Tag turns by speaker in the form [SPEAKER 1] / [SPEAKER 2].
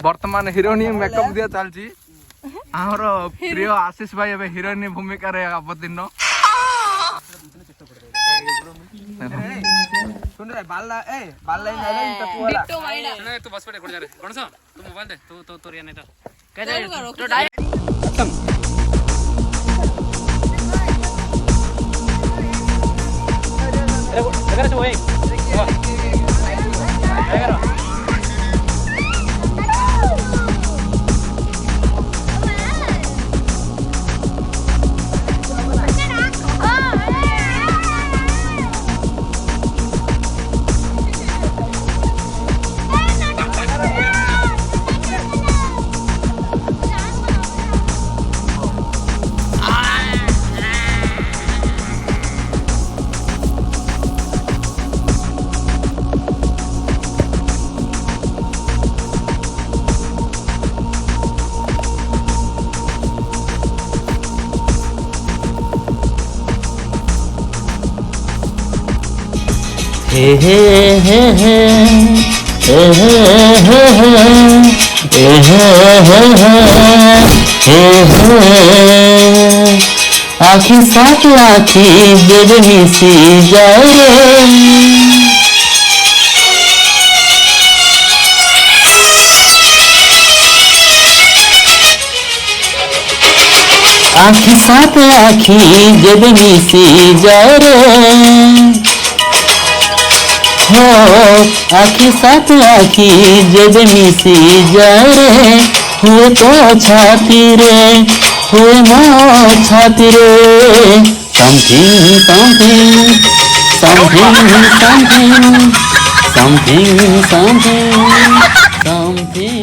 [SPEAKER 1] बर्तमान heroine makeup दिया चलती आमर प्रिय आशीष भाई एबे हिरोइन भूमिका रे अवतीर्ण सुन रे बाल लाइन है तो तू वाला सुन तू बस पे कोड जा रे गणेश तू मोबाइल दे तू तो रिया नहीं तो कह दे तो डायरेक्ट अरे से ओए
[SPEAKER 2] आखी साथ आखी जब मिसी जाए आखी साथ आखी जब मिसी जाए हो आखी साथ आखी जब मिसी जाए हुए तो छाती रे हुए मो छाती रे something something something something something something something